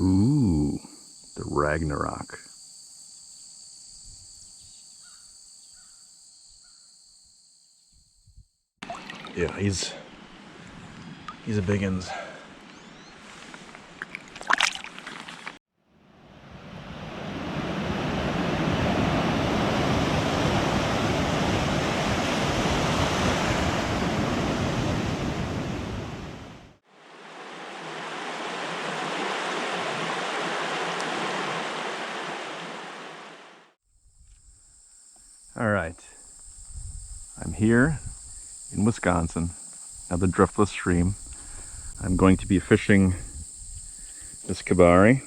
Ooh, the Ragnarok. Yeah, he's a biggins. All right, I'm here in Wisconsin at the Driftless stream. I'm going to be fishing this kebari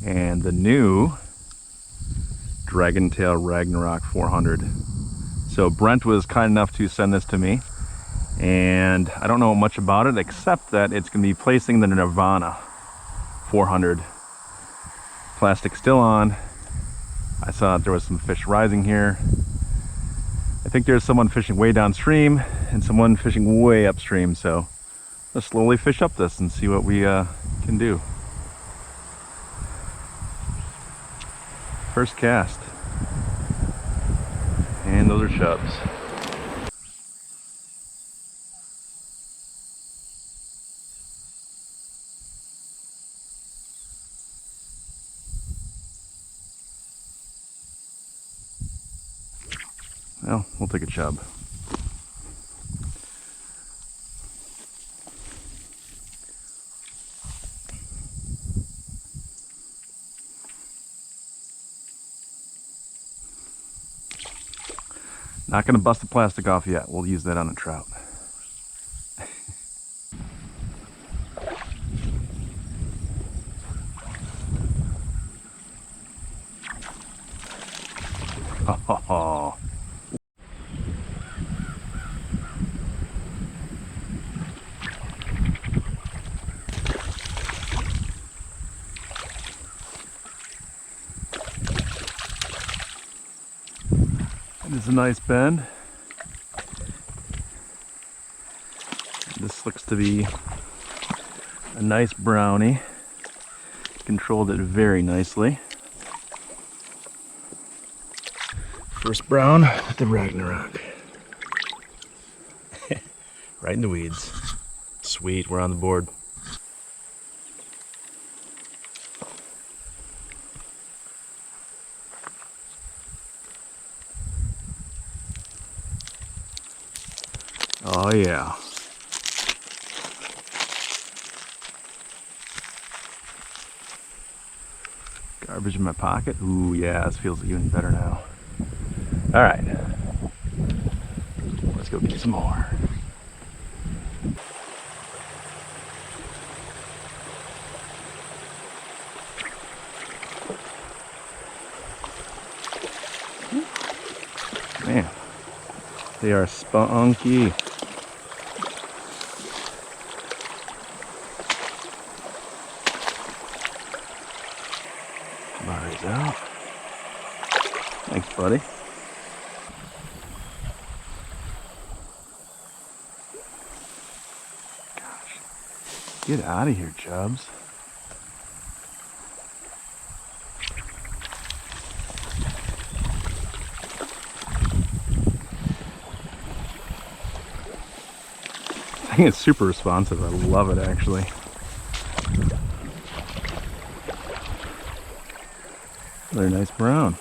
and the new DRAGONtail Ragnarok 400. So Brent was kind enough to send this to me, and I don't know much about it except that it's going to be placing the Nirvana 400. Plastic still on. I saw there was some fish rising here. I think there's someone fishing way downstream and someone fishing way upstream, so let's slowly fish up this and see what we can do. First cast. And those are chubs. Well, we'll take a chub. Not gonna bust the plastic off yet. We'll use that on a trout. Oh. That is a nice bend. This looks to be a nice brownie. Controlled it very nicely. First brown with the Ragnarok. Right in the weeds. Sweet, we're on the board. Oh yeah. Garbage in my pocket. Ooh yeah, this feels even better now. All right, let's go get some more. Man, they are spunky. Kebari's out. Thanks, buddy. Gosh, get out of here, chubs. I think it's super responsive. I love it, actually. Very nice brown.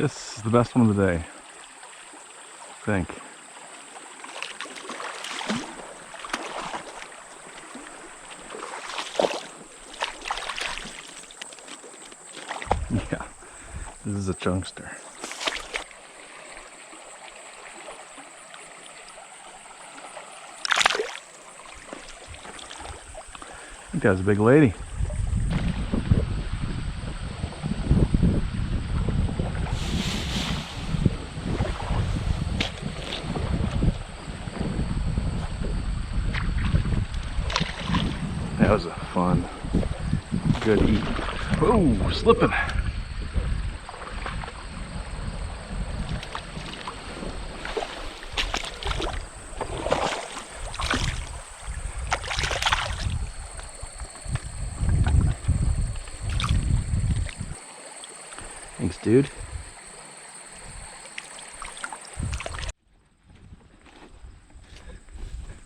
This is the best one of the day, I think. Yeah, this is a chunkster. I think that was a big lady. That was a fun, good eat. Oh, slipping. Thanks, dude.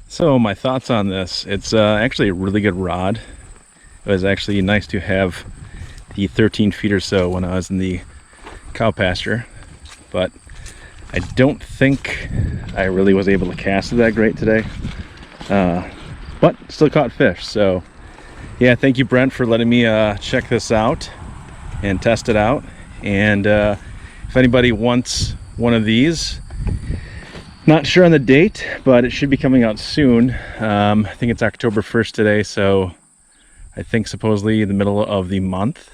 So my thoughts on this, it's actually a really good rod. It was actually nice to have the 13 feet or so when I was in the cow pasture, but I don't think I really was able to cast it that great today, but still caught fish. So yeah, thank you, Brent, for letting me check this out and test it out. And if anybody wants one of these, not sure on the date, but it should be coming out soon. I think it's October 1st today, so I think supposedly the middle of the month,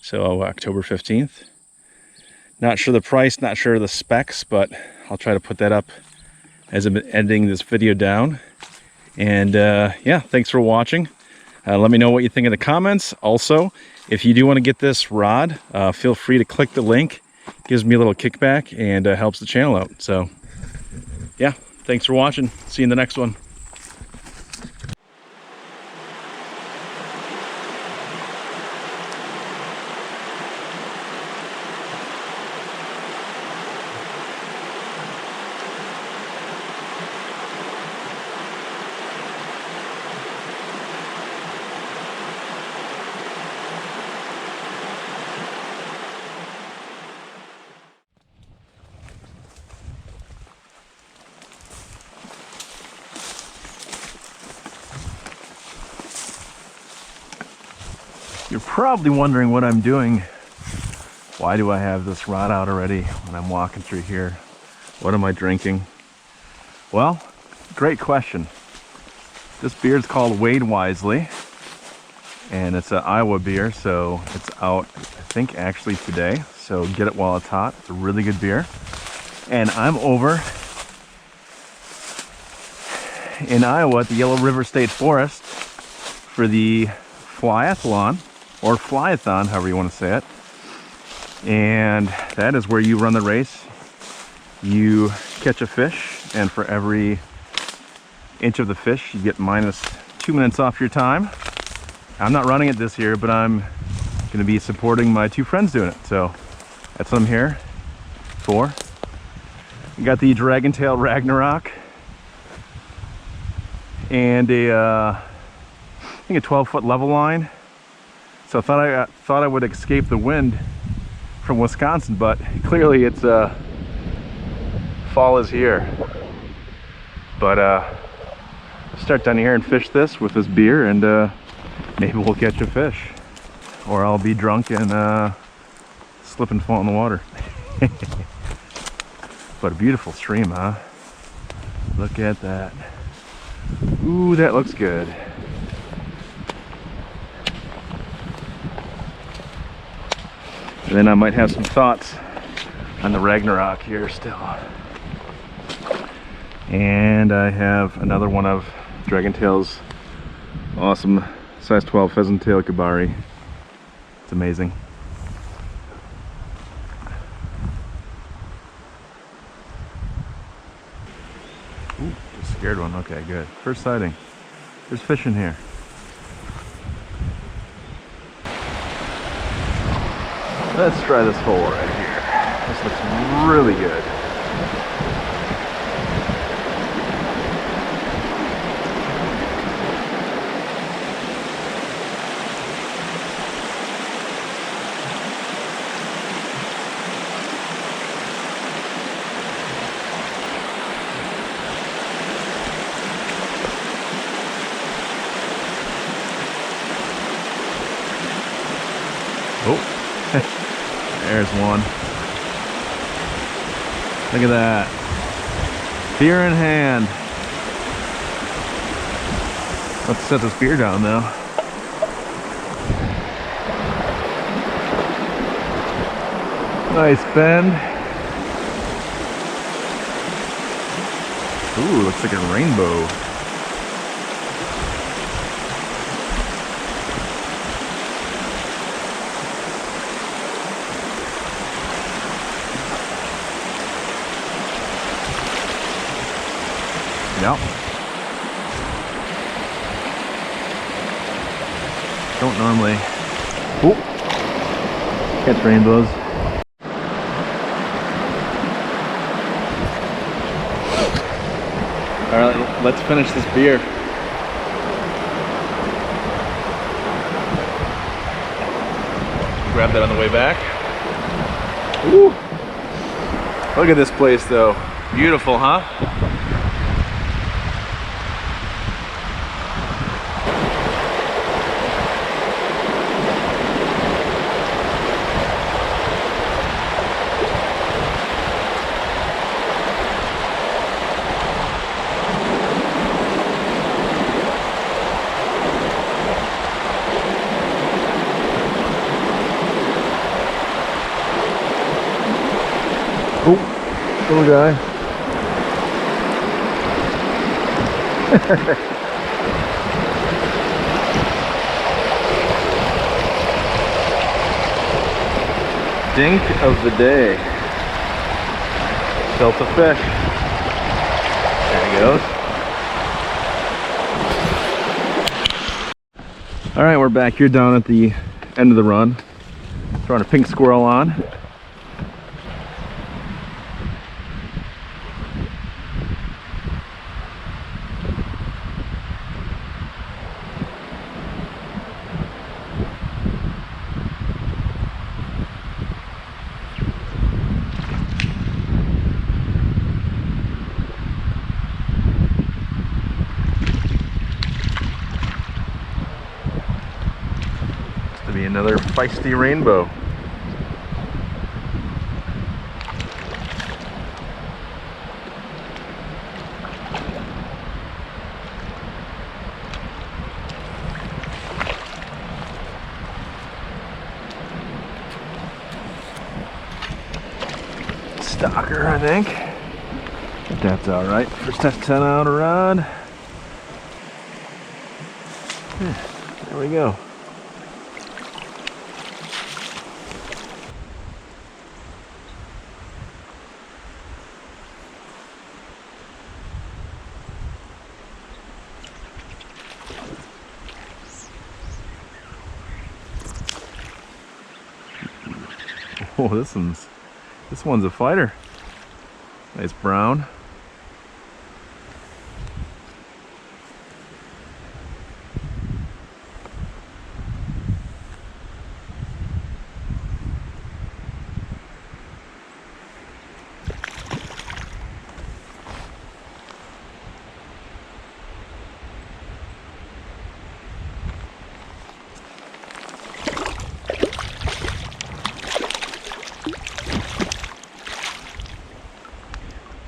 so October 15th. Not sure the price, not sure the specs, but I'll try to put that up as I'm editing this video down. And yeah, thanks for watching. Let me know what you think in the comments. Also, if you do want to get this rod, feel free to click the link. It gives me a little kickback and helps the channel out. So yeah, thanks for watching. See you in the next one. You're probably wondering what I'm doing. Why do I have this rod out already when I'm walking through here? What am I drinking? Well, great question. This beer is called Wade Wisely, and it's an Iowa beer, so it's out, I think, actually today. So get it while it's hot. It's a really good beer. And I'm over in Iowa at the Yellow River State Forest for the Flyathlon, or Flyathon, however you want to say it. And that is where you run the race. You catch a fish, and for every inch of the fish, you get minus 2 minutes off your time. I'm not running it this year, but I'm going to be supporting my two friends doing it. So that's what I'm here for. We got the DRAGONtail Ragnarok and I think a 12-foot level line. So I thought I would escape the wind from Wisconsin, but clearly it's fall is here. But start down here and fish this with this beer, and maybe we'll catch a fish, or I'll be drunk and slip and fall in the water. But a beautiful stream, huh? Look at that. Ooh, that looks good. And then I might have some thoughts on the Ragnarok here still. And I have another one of DRAGONtail's awesome size 12 pheasant tail kebari. It's amazing. Ooh, just scared one. Okay, good. First sighting. There's fish in here. Let's try this hole right here. This looks really good. Oh, there's one. Look at that. Beer in hand. Let's set this beer down now. Nice bend. Ooh, looks like a rainbow. Yep. Don't normally catch rainbows. Alright, let's finish this beer. Grab that on the way back. Ooh. Look at this place though. Beautiful, huh? Little guy. Dink of the day. Felt a fish. There he goes. Alright, we're back here down at the end of the run. Throwing a pink squirrel on. To be another feisty rainbow. Stalker, I think. But that's all right. First test 10 out a rod. There we go. Oh, this one's a fighter. Nice brown.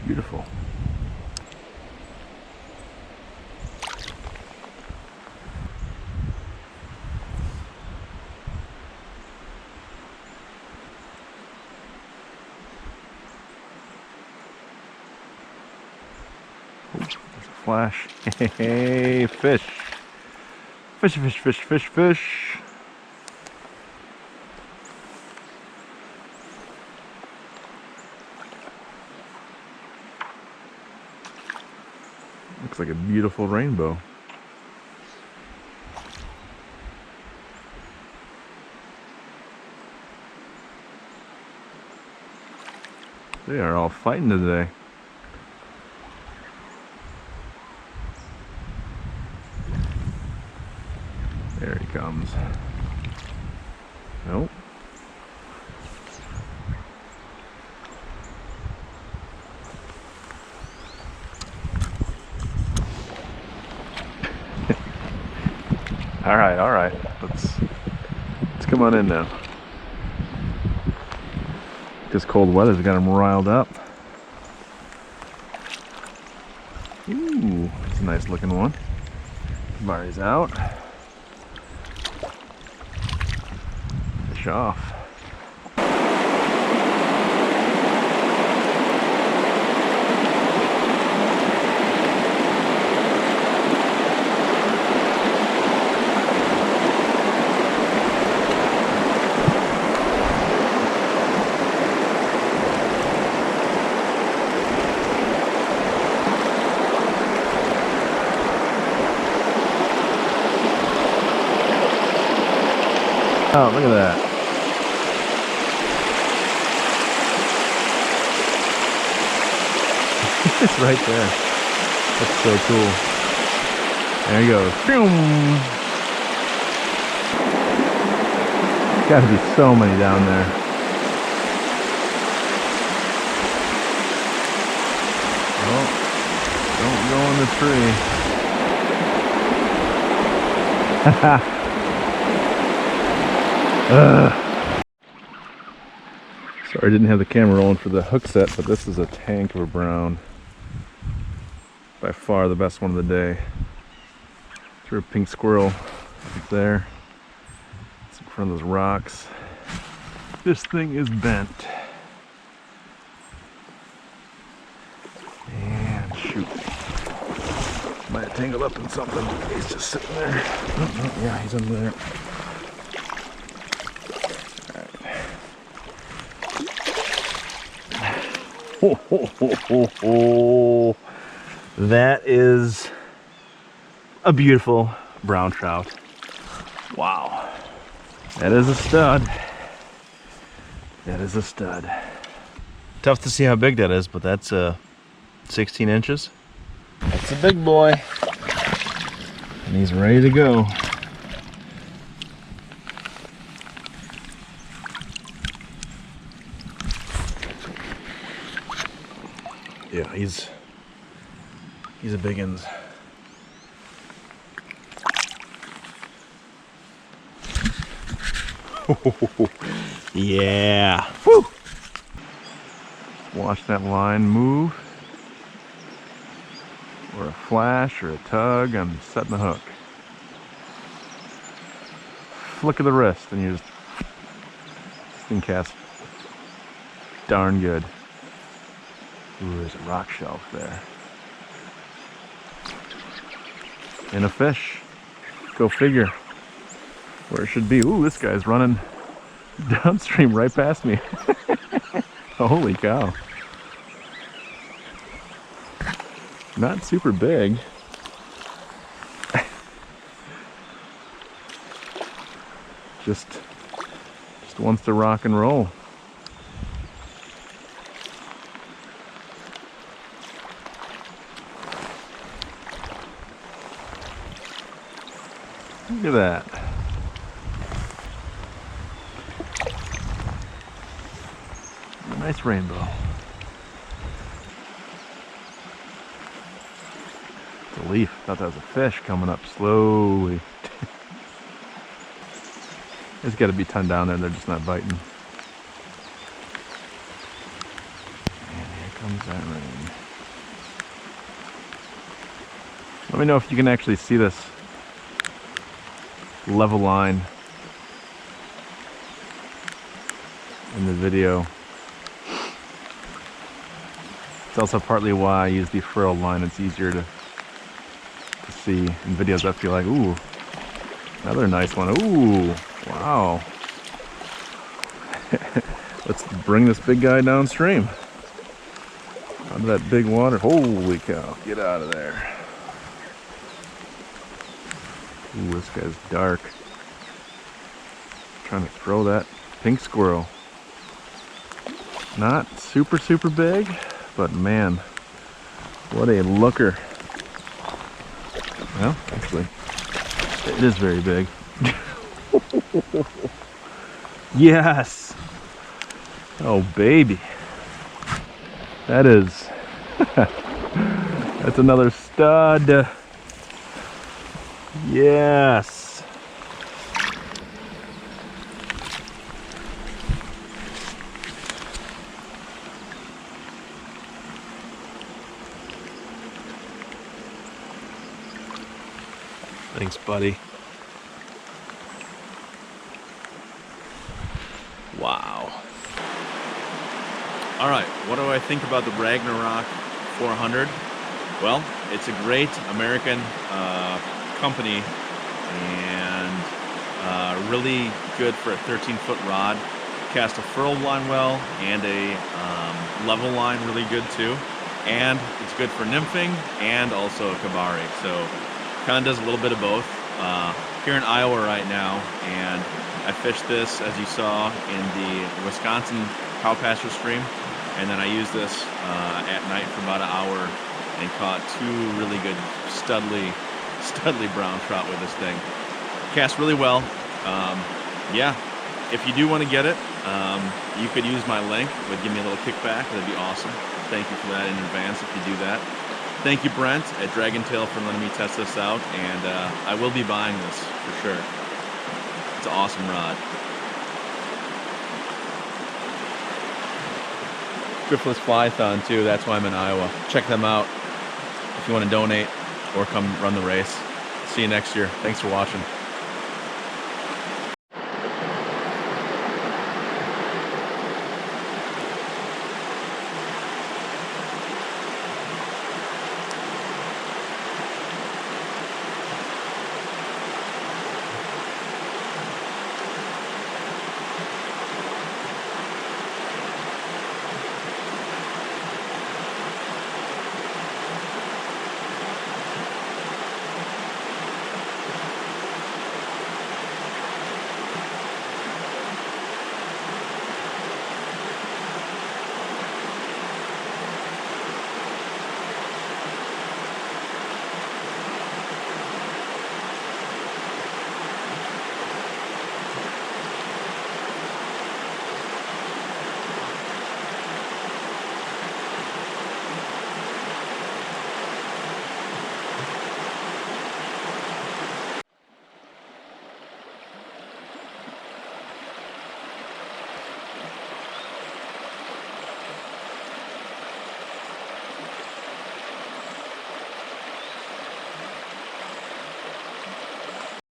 Beautiful. Oh, there's a flash. Hey, fish. Fish, fish, fish, fish, fish. Looks like a beautiful rainbow. They are all fighting today. There he comes. Nope. All right. Let's come on in now. This cold weather's got him riled up. Ooh, it's a nice looking one. Kebari's out. Fish off. Oh, look at that. It's right there. That's so cool. There he goes. Gotta be so many down there. Oh, don't go in the tree. Haha. Sorry I didn't have the camera rolling for the hook set, but this is a tank of a brown. By far the best one of the day. Threw a pink squirrel up there. It's in front of those rocks. This thing is bent. And shoot. Might have tangled up in something. He's just sitting there. Oh, yeah, he's under there. Ho, ho, ho, ho, ho. That is a beautiful brown trout. Wow. That is a stud. That is a stud. Tough to see how big that is, but that's 16 inches. That's a big boy. And he's ready to go. Yeah, he's a big one. Yeah. Woo. Watch that line move. Or a flash or a tug. I'm setting the hook. Flick of the wrist and you just this thing casts darn good. Ooh, there's a rock shelf there. And a fish. Go figure. Where it should be. Ooh, this guy's running downstream right past me. Holy cow. Not super big. Just wants to rock and roll. Look at that. A nice rainbow. It's a leaf. Thought that was a fish coming up slowly. There's got to be a ton down there. They're just not biting. And here comes that rain. Let me know if you can actually see this level line in the video. It's also partly why I use the furled line. It's easier to see in videos. I feel like, ooh, another nice one. Ooh, wow. Let's bring this big guy downstream onto that big water. Holy cow, get out of there. Ooh, this guy's dark. Trying to throw that pink squirrel. Not super, super big, but man, what a looker. Well, actually, it is very big. Yes! Oh, baby. That is... that's another stud. Yes. Thanks, buddy. Wow. All right, what do I think about the Ragnarok 400? Well, it's a great American company and really good for a 13-foot rod. Cast a furled line well and a level line really good too. And it's good for nymphing and also a kebari. So kind of does a little bit of both. Here in Iowa right now, and I fished this, as you saw, in the Wisconsin cow pasture stream. And then I used this at night for about an hour and caught two really good studly brown trout with this thing. Cast really well. Yeah, if you do want to get it, you could use my link. It would give me a little kickback. That'd be awesome. Thank you for that in advance if you do that. Thank you, Brent, at DRAGONtail, for letting me test this out, and I will be buying this for sure. It's an awesome rod. Driftless Flyathon too, that's why I'm in Iowa. Check them out if you want to donate or come run the race. See you next year. Thanks for watching.